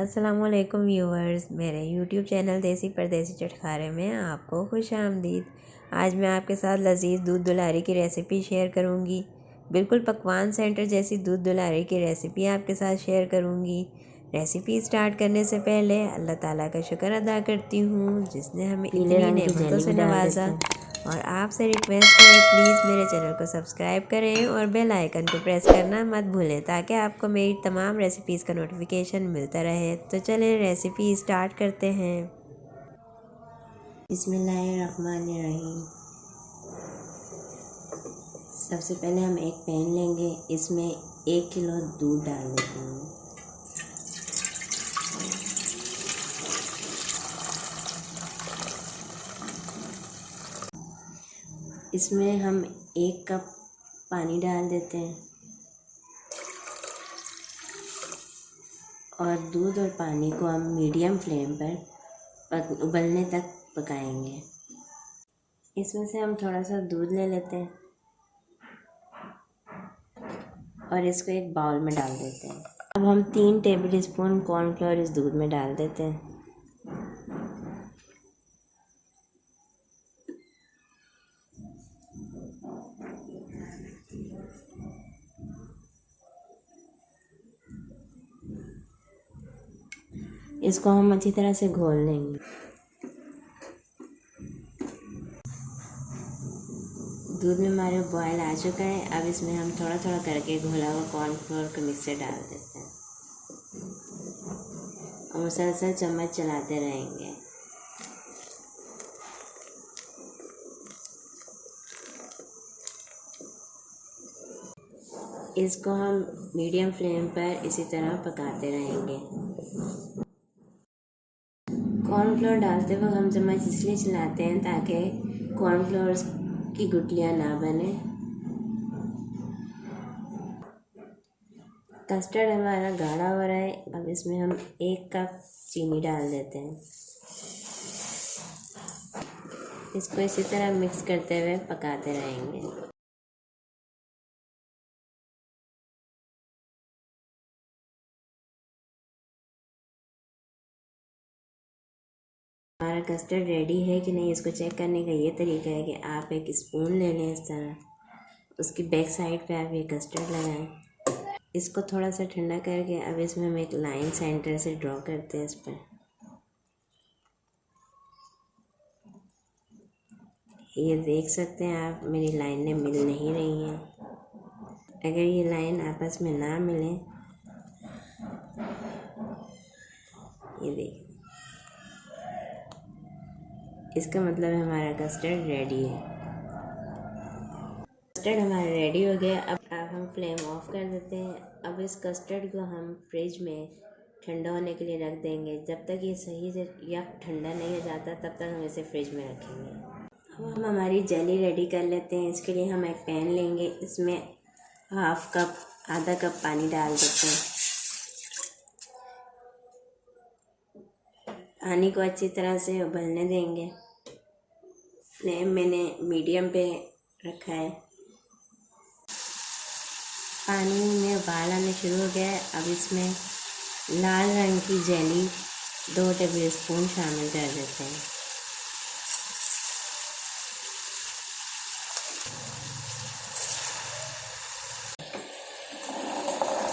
अस्सलामुअलैकुम व्यूवर्स, मेरे YouTube channel देसी परदेसी चटखारे में आपको खुश आमदीद। आज मैं आपके साथ लजीज दूध दुलारी की रेसिपी शेयर करूंगी। बिल्कुल पकवान सेंटर जैसी दूध दुलारी की रेसिपी आपके साथ शेयर करूंगी। रेसिपी स्टार्ट करने से पहले अल्लाह ताला का शुक्र अदा करती हूँ जिसने हमें इतनी नेमतों से नवाजा। और आपसे रिक्वेस्ट है प्लीज़ मेरे चैनल को सब्सक्राइब करें और बेल आइकन को प्रेस करना मत भूलें ताकि आपको मेरी तमाम रेसिपीज़ का नोटिफिकेशन मिलता रहे। तो चलें रेसिपी स्टार्ट करते हैं। बिस्मिल्लाहिर्रहमानिर्रहीम। सबसे पहले हम एक पैन लेंगे, इसमें 1 किलो दूध डाल देते हैं। इसमें हम 1 कप पानी डाल देते हैं और दूध और पानी को हम मीडियम फ्लेम पर उबलने तक पकाएंगे। इसमें से हम थोड़ा सा दूध ले लेते हैं और इसको एक बाउल में डाल देते हैं। अब हम 3 टेबल स्पून कॉर्नफ्लोर इस दूध में डाल देते हैं। इसको हम अच्छी तरह से घोल लेंगे। दूध में हमारे बॉयल आ चुका है। अब इसमें हम थोड़ा थोड़ा करके घोला हुआ कॉर्नफ्लोर का मिक्सचर डाल देते हैं और मुसलसल चम्मच चलाते रहेंगे। इसको हम मीडियम फ्लेम पर इसी तरह पकाते रहेंगे। कॉर्नफ्लोर डालते वक्त हम चम्मच इसलिए चलाते हैं ताकि कॉर्नफ्लोर की गुठलियाँ ना बने। कस्टर्ड हमारा गाढ़ा हो रहा है। अब इसमें हम 1 कप चीनी डाल देते हैं। इसको इसी तरह मिक्स करते हुए पकाते रहेंगे। हमारा कस्टर्ड रेडी है कि नहीं, इसको चेक करने का ये तरीका है कि आप एक स्पून ले लें इस तरह, उसकी बैक साइड पे आप ये कस्टर्ड लगाएं। इसको थोड़ा सा ठंडा करके अब इसमें हम एक लाइन सेंटर से ड्रॉ करते हैं। इस पर ये देख सकते हैं आप, मेरी लाइनें मिल नहीं रही हैं। अगर ये लाइन आपस में ना मिले, ये देखिए, इसका मतलब हमारा कस्टर्ड रेडी है। कस्टर्ड हमारा रेडी हो गया। अब हम फ्लेम ऑफ कर देते हैं। अब इस कस्टर्ड को हम फ्रिज में ठंडा होने के लिए रख देंगे। जब तक ये सही से या ठंडा नहीं हो जाता तब तक हम इसे फ्रिज में रखेंगे। अब हम हमारी जेली रेडी कर लेते हैं। इसके लिए हम एक पैन लेंगे, इसमें आधा कप पानी डाल देते हैं। पानी को अच्छी तरह से उबलने देंगे। फ्लेम मैंने मीडियम पे रखा है। पानी में उबाल आने शुरू हो गया है। अब इसमें लाल रंग की जेली 2 टेबल स्पून शामिल कर देते हैं।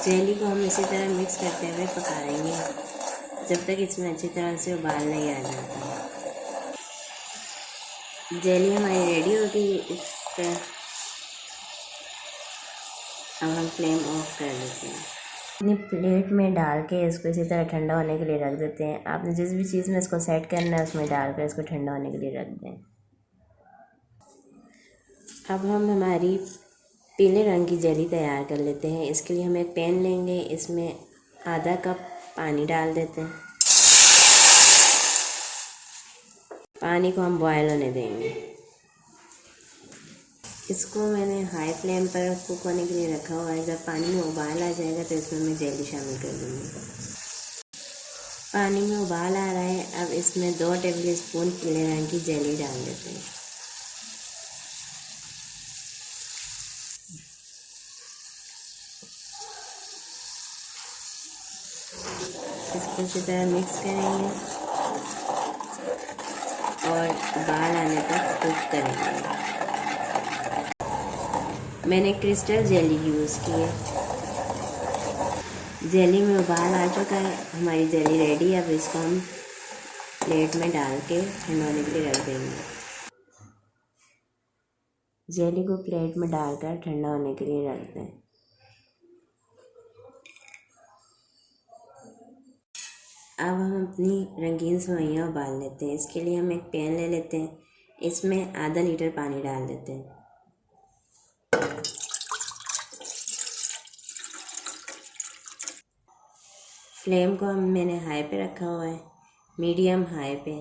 जेली को हम इसी तरह मिक्स करते हुए पकाएंगे जब तक इसमें अच्छी तरह से उबाल नहीं आ जाता। जेली हमारी रेडी हो गई। इसका अब हम फ्लेम ऑफ कर देते हैं। अपनी प्लेट में डाल के इसको इसी तरह ठंडा होने के लिए रख देते हैं। आपने जिस भी चीज़ में इसको सेट करना है उसमें डालकर इसको ठंडा होने के लिए रख दें। अब हम हमारी पीले रंग की जेली तैयार कर लेते हैं। इसके लिए हम एक पैन लेंगे, इसमें आधा कप पानी डाल देते हैं। पानी को हम बॉयल होने देंगे। इसको मैंने हाई फ्लेम पर कुक होने के लिए रखा हुआ है। जब पानी में उबाल आ जाएगा तो इसमें मैं जेली शामिल कर दूँगी। पानी में उबाल आ रहा है। अब इसमें 2 टेबल स्पून पीले रंग की जेली डाल देते हैं। इसको अच्छी तरह मिक्स करेंगे और उबाल आने तक कुक करेंगे। मैंने क्रिस्टल जेली यूज़ की है। जेली में उबाल आ चुका है, हमारी जेली रेडी है। अब इसको हम प्लेट में डाल के ठंडा होने के लिए रख देंगे। जेली को प्लेट में डालकर ठंडा होने के लिए रख दें। अब हम अपनी रंगीन सेवइयाँ उबाल लेते हैं। इसके लिए हम एक पैन ले लेते हैं, इसमें आधा लीटर पानी डाल देते हैं। फ्लेम को मैंने हाई पे रखा हुआ है, मीडियम हाई पे।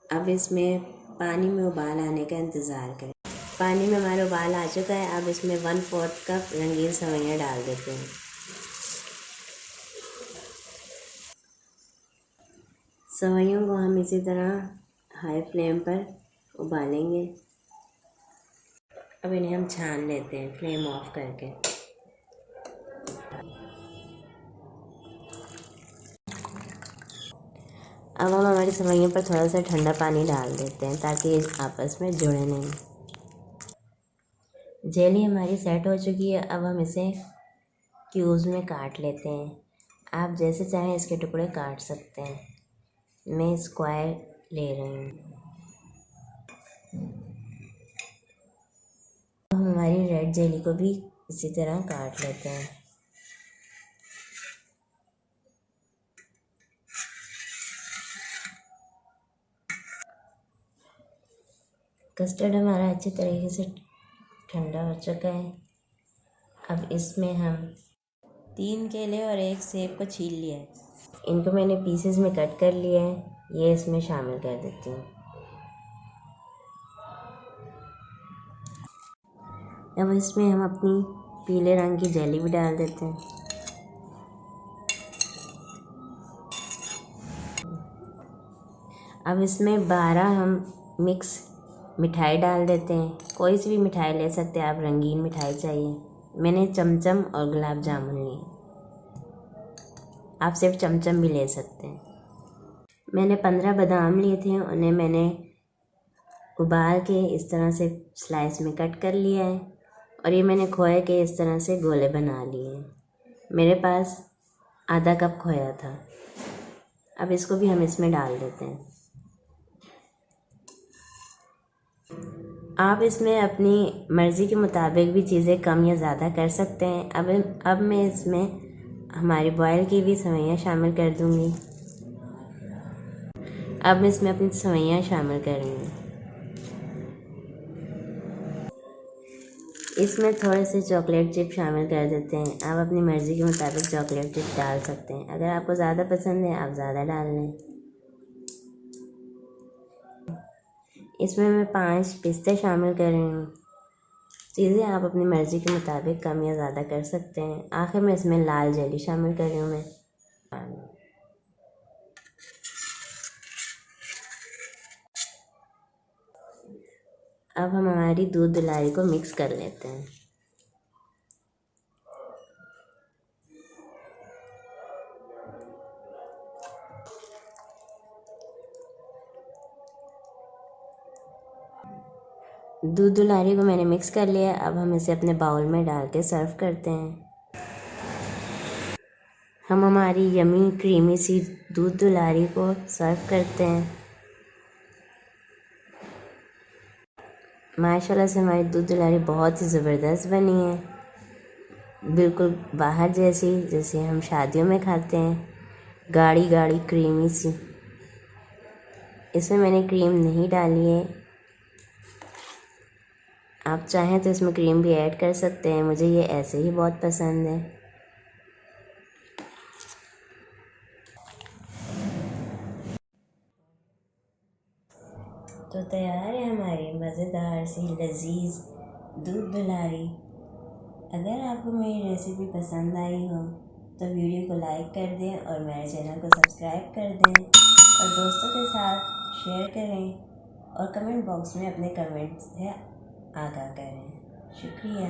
अब इसमें पानी में उबाल आने का इंतज़ार करें। पानी में हमारा उबाल आ चुका है। अब इसमें 1/4 कप रंगीन सेवइयाँ डाल देते हैं। सेवइयों को हम इसी तरह हाई फ्लेम पर उबालेंगे। अब इन्हें हम छान लेते हैं फ्लेम ऑफ करके। अब हम हमारी सेवइयों पर थोड़ा सा ठंडा पानी डाल देते हैं ताकि ये आपस में जुड़े नहीं। जेली हमारी सेट हो चुकी है। अब हम इसे क्यूब्स में काट लेते हैं। आप जैसे चाहें इसके टुकड़े काट सकते हैं। मैं स्क्वायर ले रही हूँ। हम हमारी रेड जेली को भी इसी तरह काट लेते हैं। कस्टर्ड हमारा अच्छे तरीके से ठंडा हो चुका है। अब इसमें हम 3 केले और 1 सेब को छील लिया है। इनको मैंने पीसेस में कट कर लिया है। ये इसमें शामिल कर देती हूँ। अब इसमें हम अपनी पीले रंग की जेली भी डाल देते हैं। अब इसमें 12 हम मिक्स मिठाई डाल देते हैं। कोई सी भी मिठाई ले सकते हैं आप, रंगीन मिठाई चाहिए। मैंने चमचम और गुलाब जामुन लिए, आप सिर्फ चमचम भी ले सकते हैं। मैंने 15 बादाम लिए थे, उन्हें मैंने उबाल के इस तरह से स्लाइस में कट कर लिया है और ये मैंने खोए के इस तरह से गोले बना लिए हैं। मेरे पास आधा कप खोया था। अब इसको भी हम इसमें डाल देते हैं। आप इसमें अपनी मर्ज़ी के मुताबिक भी चीज़ें कम या ज़्यादा कर सकते हैं। अब मैं इसमें हमारी बॉयल की हुई सेवइयाँ शामिल कर दूँगी। अब मैं इसमें अपनी सेवइयाँ शामिल करूँगी। इसमें थोड़े से चॉकलेट चिप शामिल कर देते हैं। आप अपनी मर्ज़ी के मुताबिक चॉकलेट चिप डाल सकते हैं। अगर आपको ज़्यादा पसंद है आप ज़्यादा डाल लें। इसमें मैं 5 पिस्ते शामिल कर रही हूँ। चीज़ें आप अपनी मर्ज़ी के मुताबिक कम या ज़्यादा कर सकते हैं। आखिर में इसमें लाल जेली शामिल कर रही हूँ मैं। अब हम हमारी दूध दुलारी को मिक्स कर लेते हैं। दूध दुलारी को मैंने मिक्स कर लिया। अब हम इसे अपने बाउल में डाल के सर्व करते हैं। हम हमारी यमी क्रीमी सी दूध दुलारी को सर्व करते हैं। माशाल्लाह से हमारी दूध दुलारी बहुत ही ज़बरदस्त बनी है, बिल्कुल बाहर जैसी, जैसे हम शादियों में खाते हैं। गाढ़ी गाढ़ी क्रीमी सी। इसमें मैंने क्रीम नहीं डाली है, आप चाहें तो इसमें क्रीम भी ऐड कर सकते हैं। मुझे ये ऐसे ही बहुत पसंद है। तो तैयार है हमारी मज़ेदार सी लजीज दूध दुलारी। अगर आपको मेरी रेसिपी पसंद आई हो तो वीडियो को लाइक कर दें और मेरे चैनल को सब्सक्राइब कर दें और दोस्तों के साथ शेयर करें और कमेंट बॉक्स में अपने कमेंट्स से आगाह करें। शुक्रिया।